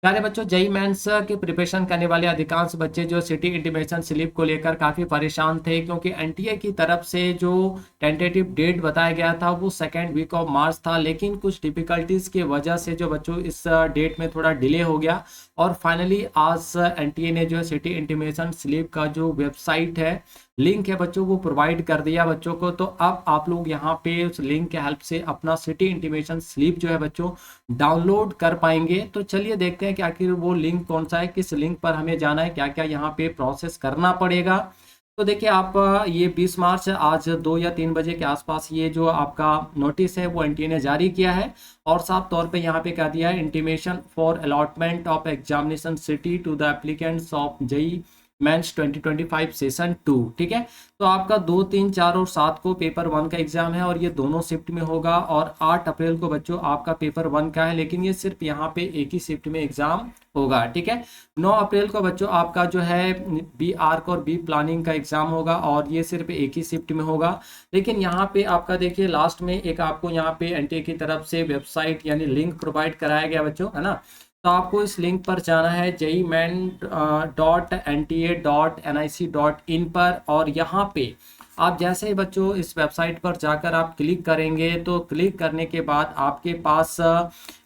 प्यारे बच्चों, JEE mains की प्रिपरेशन करने वाले अधिकांश बच्चे जो सिटी इंटीमेशन स्लिप को लेकर काफ़ी परेशान थे, क्योंकि एनटीए की तरफ से जो टेंटेटिव डेट बताया गया था वो सेकेंड वीक ऑफ मार्च था। लेकिन कुछ डिफ़िकल्टीज़ की वजह से जो बच्चों इस डेट में थोड़ा डिले हो गया, और फाइनली आज एनटीए ने जो है सिटी इंटीमेशन स्लिप का जो वेबसाइट है, लिंक है बच्चों, वो प्रोवाइड कर दिया बच्चों को। तो अब आप लोग यहाँ पे उस लिंक के हेल्प से अपना सिटी इंटीमेशन स्लिप जो है बच्चों डाउनलोड कर पाएंगे। तो चलिए देखते हैं कि आखिर वो लिंक कौन सा है, किस लिंक पर हमें जाना है, क्या क्या यहाँ पे प्रोसेस करना पड़ेगा। तो देखिए आप ये 20 मार्च आज 2 या 3 बजे के आसपास ये जो आपका नोटिस है वो एनटीए ने जारी किया है, और साफ तौर पे यहाँ पे कह दिया है intimation for allotment of examination city to the applicants of JEE mains 2025 session 2। ठीक है, तो आपका 2, 3, 4 और 7 को पेपर 1 का एग्जाम है, और ये दोनों शिफ्ट में होगा। और 8 अप्रैल को बच्चों आपका पेपर 1 का है, लेकिन ये सिर्फ यहाँ पे एक ही शिफ्ट में एग्जाम होगा। ठीक है, 9 अप्रैल को बच्चों आपका जो है बी आर्क और बी प्लानिंग का एग्जाम होगा, और ये सिर्फ एक ही शिफ्ट में होगा। लेकिन यहाँ पे आपका देखिए लास्ट में एक आपको यहाँ पे एनटीए की तरफ से वेबसाइट यानी लिंक प्रोवाइड कराया गया बच्चों, है ना। तो आपको इस लिंक पर जाना है jman.nta.nic.in पर, और यहाँ पे आप जैसे ही बच्चों इस वेबसाइट पर जाकर आप क्लिक करेंगे, तो क्लिक करने के बाद आपके पास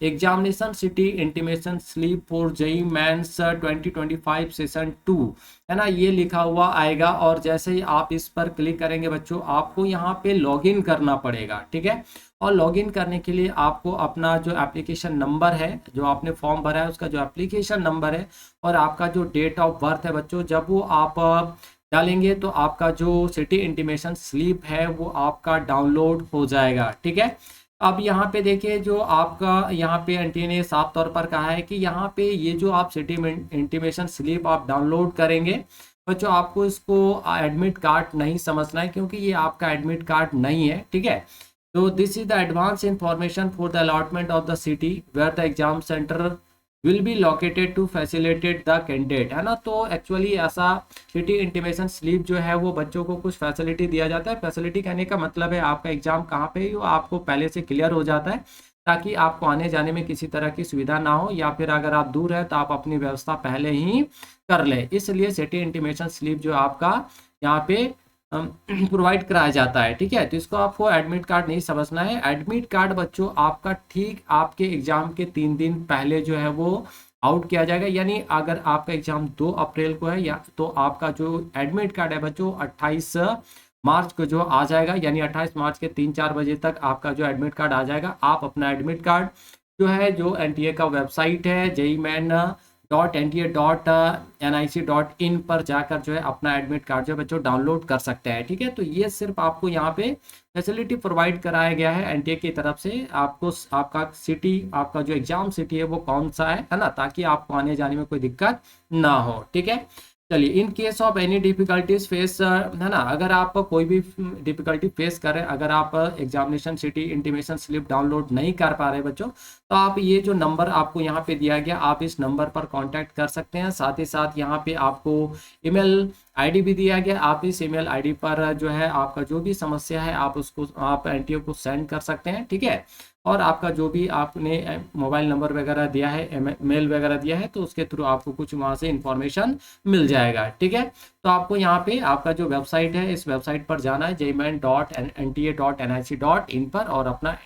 examination city intimation slip for JEE mains 2025 session 2, है ना, ये लिखा हुआ आएगा। और जैसे ही आप इस पर क्लिक करेंगे बच्चों, आपको यहाँ पे लॉगिन करना पड़ेगा। ठीक है, और लॉगिन करने के लिए आपको अपना जो एप्लीकेशन नंबर है, जो आपने फॉर्म भरा है उसका जो एप्लीकेशन नंबर है, और आपका जो डेट ऑफ बर्थ है बच्चों, जब वो आप डालेंगे तो आपका जो सिटी इंटीमेशन स्लिप है वो आपका डाउनलोड हो जाएगा। ठीक है, अब यहाँ पे देखिए जो आपका यहाँ पे एनटीए ने साफ तौर पर कहा है कि यहाँ पे ये जो आप सिटी इंटीमेशन स्लिप आप डाउनलोड करेंगे बच्चों, आपको इसको एडमिट कार्ड नहीं समझना है, क्योंकि ये आपका एडमिट कार्ड नहीं है। ठीक है, तो this is the advance information for the allotment of the city where the exam centre will be located to facilitate the candidate, है ना। तो एक्चुअली ऐसा सिटी इंटीमेशन स्लिप जो है वो बच्चों को कुछ फैसिलिटी दिया जाता है। फैसिलिटी कहने का मतलब है आपका एग्जाम कहाँ पे है वो आपको पहले से क्लियर हो जाता है, ताकि आपको आने जाने में किसी तरह की सुविधा ना हो, या फिर अगर आप दूर है तो आप अपनी व्यवस्था पहले ही कर लें। इसलिए सिटी इंटीमेशन स्लिप जो आपका यहाँ पे प्रोवाइड कराया जाता है। ठीक है, तो इसको आपको एडमिट कार्ड नहीं समझना है। एडमिट कार्ड बच्चों आपका ठीक आपके एग्जाम के 3 दिन पहले जो है वो आउट किया जाएगा। यानी अगर आपका एग्जाम 2 अप्रैल को है, या तो आपका जो एडमिट कार्ड है बच्चों 28 मार्च को जो आ जाएगा, यानी 28 मार्च के 3-4 बजे तक आपका जो एडमिट कार्ड आ जाएगा। आप अपना एडमिट कार्ड जो है, जो एनटीए का वेबसाइट है JEE-MAN.NTA.NIC.in पर जाकर जो है अपना एडमिट कार्ड जो है बच्चों डाउनलोड कर सकते हैं। ठीक है, तो ये सिर्फ आपको यहाँ पे फैसिलिटी प्रोवाइड कराया गया है एनटीए की तरफ से, आपको आपका सिटी, आपका जो एग्जाम सिटी है वो कौन सा है ना, ताकि आपको आने जाने में कोई दिक्कत ना हो। ठीक है, चलिए, in case of any difficulties face, है ना, अगर आप कोई भी डिफिकल्टी फेस करें, अगर आप examination city intimation slip download नहीं कर पा रहे बच्चों, तो आप ये जो नंबर आपको यहाँ पे दिया गया, आप इस नंबर पर कांटेक्ट कर सकते हैं। साथ ही साथ यहाँ पे आपको ईमेल आईडी भी दिया गया, आप इस ईमेल आईडी पर जो है आपका जो भी समस्या है आप उसको आप एनटीए को सेंड कर सकते हैं। ठीक है, और आपका जो भी आपने मोबाइल नंबर वगैरह दिया है, मेल वगैरह दिया है, तो उसके थ्रू आपको कुछ वहाँ से इंफॉर्मेशन मिल जाएगा। ठीक है, तो आपको यहाँ पे आपका जो वेबसाइट है, इस वेबसाइट पर जाना है JEE-MAN.NTA.NIC.in पर, और अपना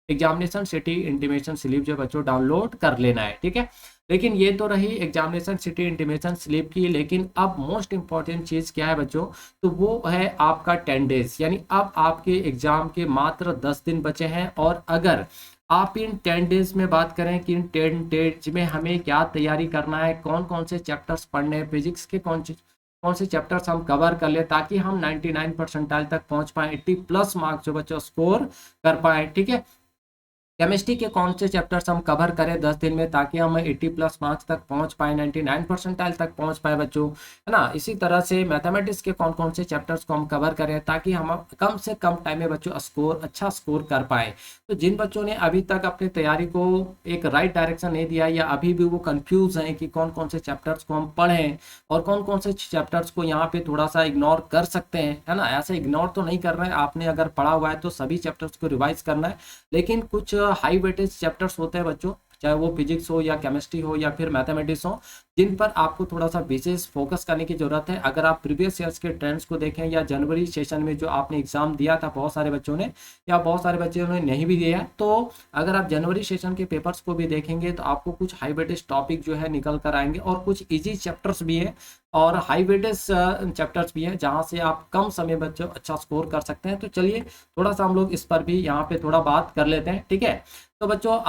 एग्जामिनेशन सिटी इंटीमेशन स्लिप जो बच्चों डाउनलोड कर लेना है। ठीक है, लेकिन ये तो रही एग्जामिनेशन सिटी इंटीमेशन स्लिप की, लेकिन अब मोस्ट इंपॉर्टेंट चीज़ क्या है बच्चों, तो वो है आपका 10 डेज, यानी अब आपके एग्जाम के मात्र 10 दिन बचे हैं। और अगर आप इन 10 डेज में बात करें कि इन 10 डेज में हमें क्या तैयारी करना है, कौन कौन से चैप्टर्स पढ़ने हैं, फिजिक्स के कौन से चैप्टर्स हम कवर कर ले, ताकि हम 99 परसेंटाइल तक पहुंच पाए, 80+ मार्क्स जो बच्चों स्कोर कर पाए। ठीक है, केमिस्ट्री के कौन से चैप्टर्स हम कवर करें 10 दिन में, ताकि हम 80+ मार्क्स तक पहुंच पाए, 99 परसेंटाइल तक पहुंच पाए बच्चों, है ना। इसी तरह से मैथमेटिक्स के कौन कौन से चैप्टर्स को हम कवर करें, ताकि हम कम से कम टाइम में बच्चों अच्छा स्कोर कर पाए। तो जिन बच्चों ने अभी तक अपनी तैयारी को एक राइट डायरेक्शन नहीं दिया, या अभी भी वो कंफ्यूज हैं कि कौन कौन से चैप्टर्स को हम पढ़ें और कौन कौन से चैप्टर्स को यहाँ पे थोड़ा सा इग्नोर कर सकते हैं, है ना, ऐसे इग्नोर तो नहीं कर रहे हैं। आपने अगर पढ़ा हुआ है तो सभी चैप्टर्स को रिवाइज करना है, लेकिन कुछ हाई वेटेज चैप्टर्स होते हैं बच्चों, चाहे वो फिजिक्स हो या केमिस्ट्री हो या फिर मैथमेटिक्स हो, जिन पर आपको थोड़ा सा विशेष फोकस करने की जरूरत है। अगर आप प्रीवियस ईयर्स के ट्रेंड्स को देखें या जनवरी सेशन में जो आपने एग्जाम दिया था बहुत सारे बच्चों ने, या बहुत सारे बच्चों ने नहीं भी दिया, तो अगर आप जनवरी सेशन के पेपर्स को भी देखेंगे तो आपको कुछ हाई वेटेज टॉपिक जो है निकल कर आएंगे और कुछ इजी चैप्टर्स भी है और हाई वेटेज चैप्टर्स भी है जहां से आप कम समय बच्चों अच्छा स्कोर कर सकते हैं। तो चलिए थोड़ा सा हम लोग इस पर भी यहाँ पे थोड़ा बात कर लेते हैं, ठीक है। तो बच्चों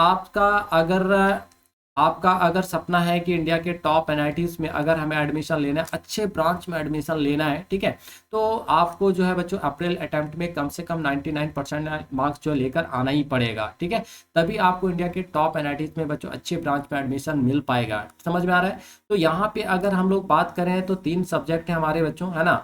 आपका अगर सपना है कि इंडिया के टॉप एनआईटीज में अगर हमें एडमिशन लेना है, अच्छे ब्रांच में एडमिशन लेना है, ठीक है, तो आपको जो है बच्चों अप्रैल अटेम्प्ट में कम से कम 99% मार्क्स जो लेकर आना ही पड़ेगा, ठीक है। तभी आपको इंडिया के टॉप एनआईटीज में बच्चों अच्छे ब्रांच में एडमिशन मिल पाएगा। समझ में आ रहा है? तो यहाँ पे अगर हम लोग बात करें तो 3 सब्जेक्ट है हमारे बच्चों, है ना।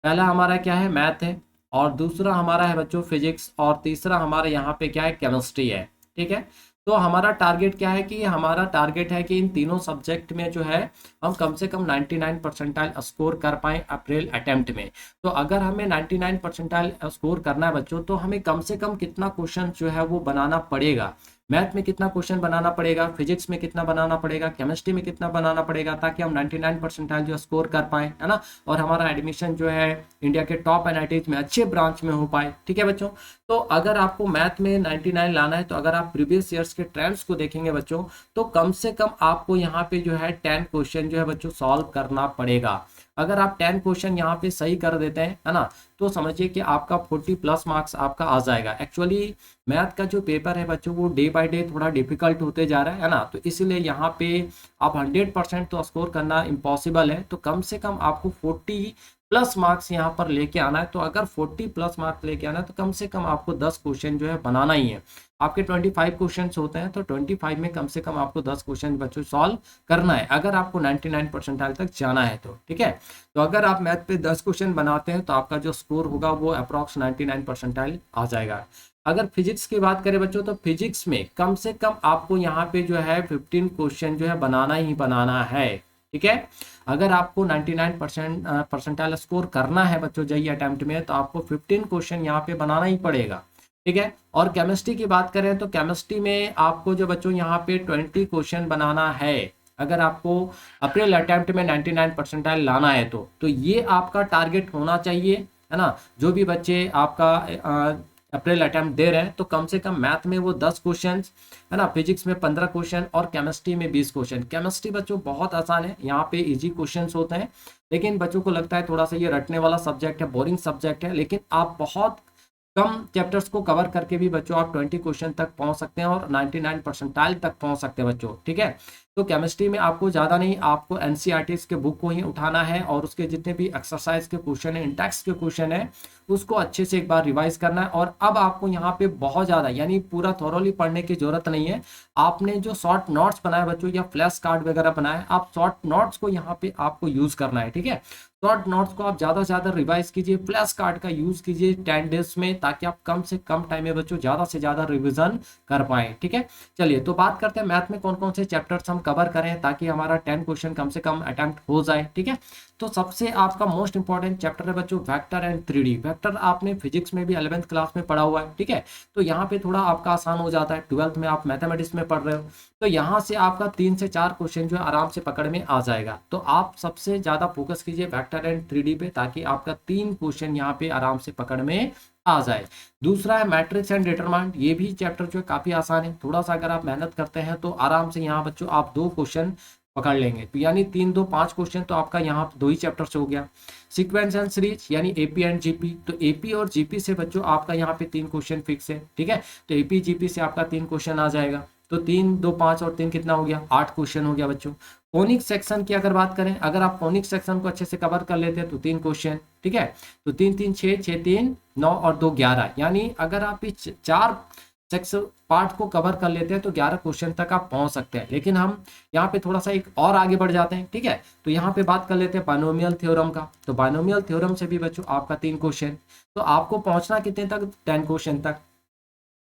पहला हमारा क्या है, मैथ है, और दूसरा हमारा है बच्चों फिजिक्स, और तीसरा हमारा यहाँ पे क्या है, केमिस्ट्री है, ठीक है। तो हमारा टारगेट क्या है कि हमारा टारगेट है कि इन तीनों सब्जेक्ट में जो है हम कम से कम 99 परसेंटाइल स्कोर कर पाएं अप्रैल अटेम्प्ट में। तो अगर हमें 99 परसेंटाइल स्कोर करना है बच्चों, तो हमें कम से कम कितना क्वेश्चन जो है वो बनाना पड़ेगा, मैथ में कितना क्वेश्चन बनाना पड़ेगा, फिजिक्स में कितना बनाना पड़ेगा, केमिस्ट्री में कितना बनाना पड़ेगा, ताकि हम 99 परसेंटाइल जो स्कोर कर पाए, है ना, और हमारा एडमिशन जो है इंडिया के टॉप एनआईटीज में अच्छे ब्रांच में हो पाए, ठीक है बच्चों। तो अगर आपको मैथ में 99 लाना है, तो अगर आप प्रीवियस ईयर्स के ट्रेंड्स को देखेंगे बच्चों, तो कम से कम आपको यहाँ पे जो है 10 क्वेश्चन जो है बच्चों सॉल्व करना पड़ेगा। अगर आप 10 क्वेश्चन यहाँ पे सही कर देते हैं, है ना, तो समझिए कि आपका 40+ मार्क्स आपका आ जाएगा। एक्चुअली मैथ का जो पेपर है बच्चों वो डे बाय डे थोड़ा डिफिकल्ट होते जा रहा है ना, तो इसीलिए यहाँ पे आप 100% तो स्कोर करना इम्पॉसिबल है। तो कम से कम आपको 40+ मार्क्स यहाँ पर लेके आना है। तो अगर 40+ मार्क्स लेके आना है तो कम से कम आपको 10 क्वेश्चन जो है बनाना ही है। आपके 25 क्वेश्चन होते हैं, तो 25 में कम से कम आपको 10 क्वेश्चन बच्चों सॉल्व करना है, अगर आपको 99 परसेंटाइल तक जाना है तो, ठीक है। तो अगर आप मैथ पे 10 क्वेश्चन बनाते हैं तो आपका जो स्कोर होगा वो अप्रॉक्स 99 परसेंटाइल आ जाएगा। अगर फिजिक्स की बात करें बच्चों, तो फिजिक्स में कम से कम आपको यहाँ पे जो है 15 क्वेश्चन जो है बनाना ही बनाना है, ठीक है। अगर आपको 99 परसेंटाइल स्कोर करना है बच्चों जेईई अटेम्प्ट में, तो आपको 15 क्वेश्चन यहाँ पे बनाना ही पड़ेगा, ठीक है। और केमिस्ट्री की बात करें तो केमिस्ट्री में आपको जो बच्चों यहाँ पे 20 क्वेश्चन बनाना है, अगर आपको अप्रैल अटेम्प्ट में 99 परसेंटाइल लाना है तो ये आपका टारगेट होना चाहिए, है ना। जो भी बच्चे आपका अप्रैल अटेम्प्ट दे रहे हैं, तो कम से कम मैथ में वो 10 क्वेश्चन, है ना, फिजिक्स में 15 क्वेश्चन और केमिस्ट्री में 20 क्वेश्चन। केमिस्ट्री बच्चों बहुत आसान है, यहाँ पे इजी क्वेश्चंस होते हैं, लेकिन बच्चों को लगता है थोड़ा सा ये रटने वाला सब्जेक्ट है, बोरिंग सब्जेक्ट है, लेकिन आप बहुत कम चैप्टर्स को कवर करके भी बच्चों आप 20 क्वेश्चन तक पहुंच सकते हैं और 99 परसेंटाइल तक पहुंच सकते हैं बच्चों, ठीक है। तो केमिस्ट्री में आपको ज़्यादा नहीं, आपको एनसीईआरटी के बुक को ही उठाना है और उसके जितने भी एक्सरसाइज के क्वेश्चन है, इंटेक्स के क्वेश्चन है, उसको अच्छे से एक बार रिवाइज करना है। और अब आपको यहाँ पे बहुत ज़्यादा यानी पूरा थॉरोली पढ़ने की जरूरत नहीं है। आपने जो शॉर्ट नोट्स बनाए बच्चों या फ्लैश कार्ड वगैरह बनाए, आप शॉर्ट नोट्स को यहाँ पे आपको यूज़ करना है, ठीक है। शॉर्ट नोट्स को आप ज़्यादा से ज़्यादा रिवाइज कीजिए, फ्लैश कार्ड का यूज़ कीजिए 10 डेज में, ताकि आप कम से कम टाइम में बच्चों ज़्यादा से ज़्यादा रिविजन कर पाएँ, ठीक है। चलिए तो बात करते हैं मैथ में कौन कौन से चैप्टर्स हम कवर करें ताकि हमारा 10 क्वेश्चन कम से कम अटेम्प्ट हो जाए, ठीक है। तो सबसे आपका मोस्ट इंपॉर्टेंट चैप्टर है बच्चों वेक्टर एंड 3D। वेक्टर आपने फिजिक्स में भी 11th क्लास में पढ़ा हुआ है, ठीक है। तो यहाँ पे थोड़ा आपका आसान हो जाता है, 12th में आप मैथमेटिक्स में पढ़ रहे हो, तो यहाँ से आपका 3 से 4 क्वेश्चन जो है आराम से पकड़ में आ जाएगा। तो आप सबसे ज़्यादा फोकस कीजिए वेक्टर एंड 3D पे, ताकि आपका 3 क्वेश्चन यहाँ पे आराम से पकड़ में आ जाए। दूसरा है मैट्रिक्स एंड डिटरमिनेंट, ये भी चैप्टर जो है काफ़ी आसान है, थोड़ा सा अगर आप मेहनत करते हैं तो आराम से यहाँ बच्चों आप 2 क्वेश्चन पकड़ लेंगे। तो यानी 3 2 5 क्वेश्चन तो आपका यहाँ 2 ही चैप्टर से हो गया। सीक्वेंस एंड सीरीज यानी एपी एंड जीपी, तो एपी और जीपी से बच्चों आपका यहाँ पे 3 क्वेश्चन फिक्स है, ठीक है। तो एपी जीपी से आपका 3 क्वेश्चन आ जाएगा। तो 3 2 5 और 3 कितना हो गया, 8 क्वेश्चन हो गया बच्चों। कोनिक सेक्शन की अगर बात करें, अगर आप कोनिक सेक्शन को अच्छे से कवर कर लेते हैं तो 3 क्वेश्चन, ठीक है। तो 3 3 6 6 3 9 और 2 11, यानी अगर आप इस 4 सेक्शन पार्ट को कवर कर लेते हैं तो 11 क्वेश्चन तक आप पहुंच सकते हैं। लेकिन हम यहाँ पे थोड़ा सा एक और आगे बढ़ जाते हैं, ठीक है। तो यहाँ पे बात कर लेते हैं बाइनोमियल थ्योरम का। तो बाइनोमियल थ्योरम से भी बच्चों आपका 3 क्वेश्चन, तो आपको पहुंचना कितने तक, 10 क्वेश्चन तक।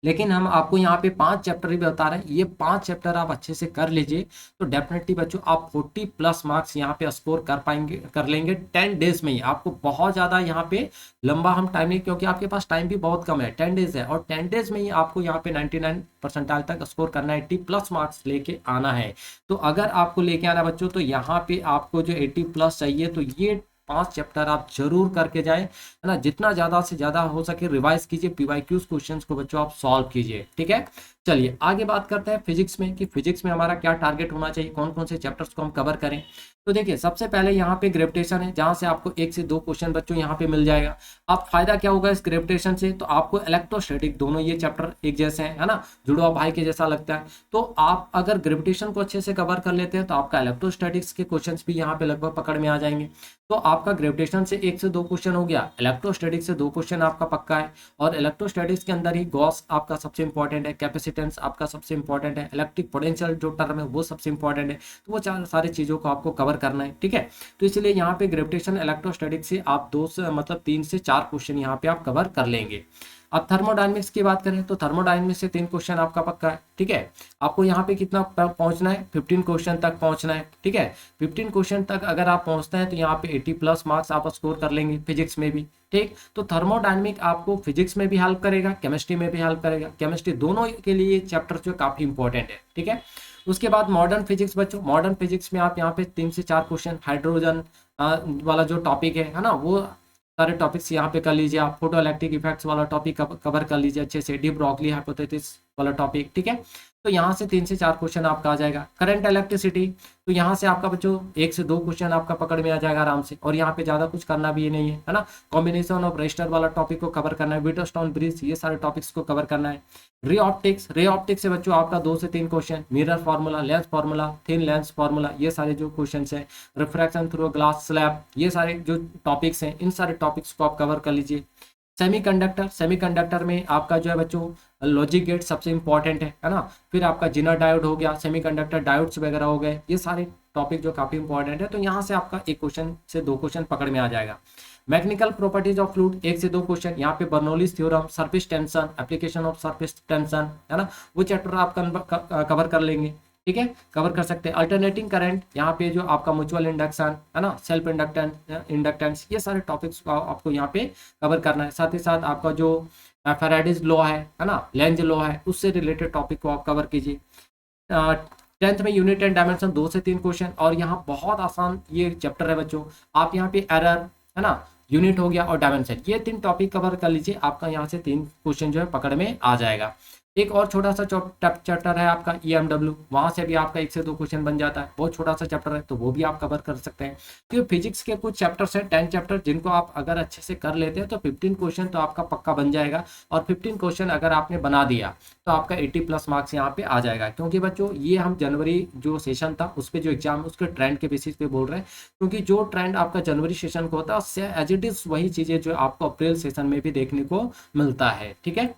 लेकिन हम आपको यहाँ पे 5 चैप्टर ही बता रहे हैं, ये 5 चैप्टर आप अच्छे से कर लीजिए तो डेफिनेटली बच्चों आप 40 प्लस मार्क्स यहाँ पे स्कोर कर पाएंगे, कर लेंगे 10 डेज में ही। आपको बहुत ज़्यादा यहाँ पे लंबा हम टाइम नहीं, क्योंकि आपके पास टाइम भी बहुत कम है, 10 डेज है, और 10 डेज में ही आपको यहाँ पे 99 परसेंटाइल तक स्कोर करना है, 80 प्लस मार्क्स लेके आना है। तो अगर आपको लेके आना बच्चों, तो यहाँ पे आपको जो 80 प्लस चाहिए, तो ये 5 चैप्टर आप जरूर करके जाएं, है ना। जितना ज्यादा से ज्यादा हो सके रिवाइज कीजिए, पीवाईक्यूज क्वेश्चंस को बच्चों आप सॉल्व कीजिए, ठीक है। चलिए आगे बात करते हैं फिजिक्स में, कि फिजिक्स में हमारा क्या टारगेट होना चाहिए, कौन कौन से चैप्टर्स को हम कवर करें। तो देखिए सबसे पहले यहाँ पे ग्रेविटेशन है, जहां से आपको 1 से 2 क्वेश्चन बच्चों यहाँ पे मिल जाएगा। अब फायदा क्या होगा इस ग्रेविटेशन से, तो आपको इलेक्ट्रोस्टैटिक, दोनों ये चैप्टर एक जैसे हैं, है ना, जुड़वा भाई के जैसा लगता है। तो आप अगर ग्रेविटेशन को अच्छे से कवर कर लेते हैं तो आपका इलेक्ट्रोस्टैटिक्स के क्वेश्चन भी यहाँ पे लगभग पकड़ में आ जाएंगे। तो आपका ग्रेविटेशन से 1 से 2 क्वेश्चन हो गया, इलेक्ट्रोस्टैटिक्स से 2 क्वेश्चन आपका पक्का है, और इलेक्ट्रोस्टैटिक्स के अंदर ही गॉस आपका सबसे इंपॉर्टेंट है, कैपेसिटेंस आपका सबसे इंपॉर्टेंट है, इलेक्ट्रिक पोटेंशियल जो टर्म है वो सबसे इंपॉर्टेंट है। तो वो चार सारी चीज़ों को आपको कवर करना है, ठीक है। तो इसलिए यहाँ पे ग्रेविटेशन इलेक्ट्रोस्टैटिक्स से आप 2 से मतलब 3 से 4 क्वेश्चन यहाँ पे आप कवर कर लेंगे। अब थर्मोडायनेमिक्स की बात करें तो थर्मोडायनेमिक्स से 3 क्वेश्चन आपका पक्का है, ठीक है। आपको यहाँ पे कितना पहुंचना है, 15 क्वेश्चन तक पहुंचना है, ठीक है। 15 क्वेश्चन तक अगर आप पहुंचते हैं तो यहाँ पे 80 प्लस मार्क्स आप स्कोर कर लेंगे फिजिक्स में भी, ठीक। तो थर्मोडायनेमिक आपको फिजिक्स में भी हेल्प करेगा, केमिस्ट्री में भी हेल्प करेगा, केमिस्ट्री दोनों के लिए चैप्टर जो काफी इंपॉर्टेंट है, ठीक है। उसके बाद मॉडर्न फिजिक्स बच्चों, मॉडर्न फिजिक्स में आप यहाँ पे 3 से 4 क्वेश्चन हाइड्रोजन वाला जो टॉपिक है ना, वो सारे टॉपिक्स यहाँ पे कर लीजिए आप। फोटो इलेक्ट्रिक इफेक्ट्स वाला टॉपिक कवर कर लीजिए अच्छे से, डी ब्रोगली हाइपोथेसिस वाला टॉपिक, ठीक है। तो यहाँ से 3 से 4 क्वेश्चन आपका आ जाएगा। करंट इलेक्ट्रिसिटी, तो यहाँ से आपका बच्चों 1 से 2 क्वेश्चन आपका पकड़ में आ जाएगा आराम से, और यहाँ पे ज्यादा कुछ करना भी नहीं है ना। कॉम्बिनेशन ऑफ रेजिस्टर वाला टॉपिक को कवर करना है, व्हीटस्टोन ब्रिज, ये सारे टॉपिक्स को कवर करना है। रे ऑप्टिक्स, रे ऑप्टिक्स से बच्चों आपका 2 से 3 question, mirror formula, lens formula, thin lens formula, ये सारे जो क्वेश्चन है, रिफ्रैक्शन थ्रू ग्लास स्लैब, ये सारे जो टॉपिक्स हैं, इन सारे टॉपिक्स को आप कवर कर लीजिए। सेमीकंडक्टर, सेमीकंडक्टर में आपका जो है बच्चों लॉजिक गेट सबसे इंपॉर्टेंट है ना। फिर आपका जिनर डायोड हो गया, सेमीकंडक्टर डायोड्स वगैरह हो गए, ये सारे टॉपिक जो काफी इंपॉर्टेंट है। तो यहाँ से आपका 1 क्वेश्चन से 2 क्वेश्चन पकड़ में आ जाएगा। मैकेनिकल प्रॉपर्टीज ऑफ फ्लूइड, 1 से 2 क्वेश्चन, यहाँ पे Bernoulli's theorem, surface tension, application of surface tension, है ना, वो चैप्टर आप कवर कर लेंगे, ठीक है, कवर कर सकते हैं। अल्टरनेटिंग करंट, यहाँ पे जो आपका म्यूचुअल इंडक्शन है ना, सेल्फ इंडक्टेंस, ये सारे टॉपिक्स को आपको यहाँ पे कवर करना है। साथ ही साथ आपका जो फैराडेज लॉ है ना, लेंज लॉ है, उससे रिलेटेड टॉपिक को आप कवर कीजिए। 10th में यूनिट एंड डायमेंशन 2 से 3 क्वेश्चन, और यहाँ बहुत आसान ये चैप्टर है बच्चों। आप यहाँ पे एरर, है ना, यूनिट हो गया और डायमेंशन, ये 3 टॉपिक कवर कर लीजिए, आपका यहाँ से 3 क्वेश्चन जो है पकड़ में आ जाएगा। एक और छोटा सा चैप्टर है आपका EMW, वहां से भी आपका 1 से 2 क्वेश्चन बन जाता है, बहुत छोटा सा चैप्टर है, तो वो भी आप कवर कर सकते हैं। तो फिजिक्स के कुछ चैप्टर्स हैं, 10 चैप्टर, जिनको आप अगर अच्छे से कर लेते हैं तो 15 क्वेश्चन तो आपका पक्का बन जाएगा। और 15 क्वेश्चन अगर आपने बना दिया तो आपका 80 प्लस मार्क्स यहाँ पे आ जाएगा। क्योंकि बच्चों ये हम जनवरी जो सेशन था उस पर जो एग्जाम, उसके ट्रेंड के बेसिस पे बोल रहे हैं, क्योंकि जो ट्रेंड आपका जनवरी सेशन को होता है उससे एज इट इज वही चीजें जो आपको अप्रैल सेशन में भी देखने को मिलता है, ठीक है।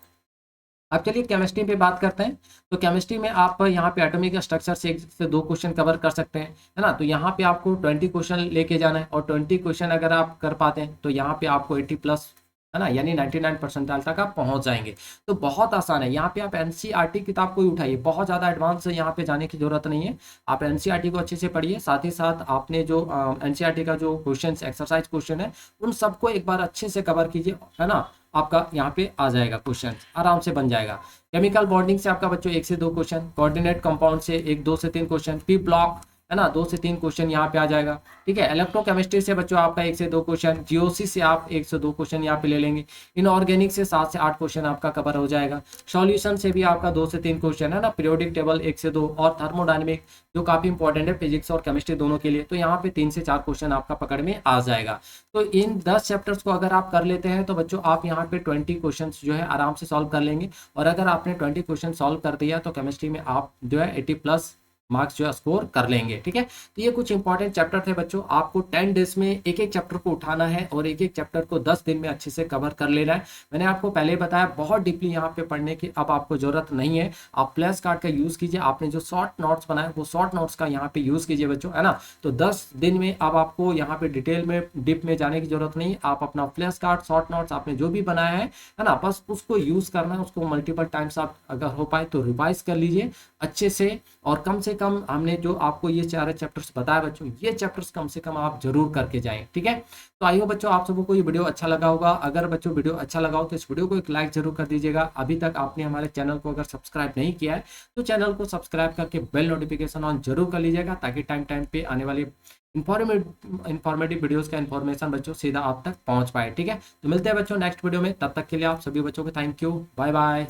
अब चलिए केमिस्ट्री पे बात करते हैं। तो केमिस्ट्री में आप यहाँ पे एटॉमिक स्ट्रक्चर से 1 से 2 क्वेश्चन कवर कर सकते हैं, है ना। तो यहाँ पे आपको 20 क्वेश्चन लेके जाना है, और 20 क्वेश्चन अगर आप कर पाते हैं तो यहाँ पे आपको 80 प्लस, है ना, यानी 99 परसेंटाइल तक आप पहुंच जाएंगे। तो बहुत आसान है। यहाँ पे आप एनसीईआरटी किताब को ही उठाइए, बहुत ज़्यादा एडवांस यहाँ पे जाने की जरूरत नहीं है। आप एनसीईआरटी को अच्छे से पढ़िए, साथ ही साथ आपने जो एनसीईआरटी का जो क्वेश्चन एक्सरसाइज क्वेश्चन है उन सबको एक बार अच्छे से कवर कीजिए, है ना। आपका यहाँ पे आ जाएगा, क्वेश्चन आराम से बन जाएगा। केमिकल बॉन्डिंग से आपका बच्चों 1 से 2 क्वेश्चन, कोऑर्डिनेट कंपाउंड से 2 से 3 क्वेश्चन, पी ब्लॉक, है ना, 2 से 3 क्वेश्चन यहाँ पे आ जाएगा, ठीक है। इलेक्ट्रोकेमिस्ट्री से बच्चों आपका 1 से 2 क्वेश्चन, जीओसी से आप 1 से 2 क्वेश्चन यहाँ पे ले लेंगे। इनऑर्गेनिक से 7 से 8 क्वेश्चन आपका कवर हो जाएगा। सॉल्यूशन से भी आपका 2 से 3 क्वेश्चन, है ना, पीरियोडिक टेबल 1 से 2, और थर्मोडायनेमिक जो काफी इंपॉर्टेंट है फिजिक्स और केमिस्ट्री दोनों के लिए, तो यहाँ पे 3 से 4 क्वेश्चन आपका पकड़ में आ जाएगा। तो इन 10 चैप्टर्स को अगर आप कर लेते हैं तो बच्चों आप यहाँ पे 20 क्वेश्चन जो है आराम से सॉल्व कर लेंगे। और अगर आपने 20 क्वेश्चन सॉल्व कर दिया तो केमिस्ट्री में आप जो है 80 प्लस मार्क्स जो है स्कोर कर लेंगे। ठीक है, तो ये कुछ इंपॉर्टेंट चैप्टर थे बच्चों। आपको 10 डेज में एक एक चैप्टर को उठाना है और एक एक चैप्टर को 10 दिन में अच्छे से कवर कर लेना है। मैंने आपको पहले बताया बहुत डीपली यहाँ पे पढ़ने की अब आपको जरूरत नहीं है। आप फ्लैश कार्ड का यूज कीजिए, आपने जो शॉर्ट नोट्स बनाए वो शॉर्ट नोट्स का यहाँ पे यूज कीजिए बच्चों, है ना। तो 10 दिन में अब आपको यहाँ पे डिटेल में डीप में जाने की जरूरत नहीं। आप अपना फ्लैश कार्ड, शॉर्ट नोट्स आपने जो भी बनाया है ना, बस उसको यूज करना है। उसको मल्टीपल टाइम्स आप अगर हो पाए तो रिवाइज कर लीजिए अच्छे से। और कम से कम हमने जो आपको ये 4 चैप्टर्स बताया बच्चों, ये चैप्टर्स कम से कम आप जरूर करके जाएं। ठीक है, तो आई होप बच्चों आप सबको को ये वीडियो अच्छा लगा होगा। अगर बच्चों वीडियो अच्छा लगा हो तो इस वीडियो को एक लाइक जरूर कर दीजिएगा। अभी तक आपने हमारे चैनल को अगर सब्सक्राइब नहीं किया है तो चैनल को सब्सक्राइब करके बेल नोटिफिकेशन ऑन जरूर कर लीजिएगा, ताकि टाइम टाइम पे आने वाली इंफॉर्मेटिव वीडियोस का इन्फॉर्मेशन बच्चों सीधा आप तक पहुंच पाए। ठीक है, तो मिलते हैं बच्चों नेक्स्ट वीडियो में। तब तक के लिए आप सभी बच्चों को थैंक यू, बाय बाय।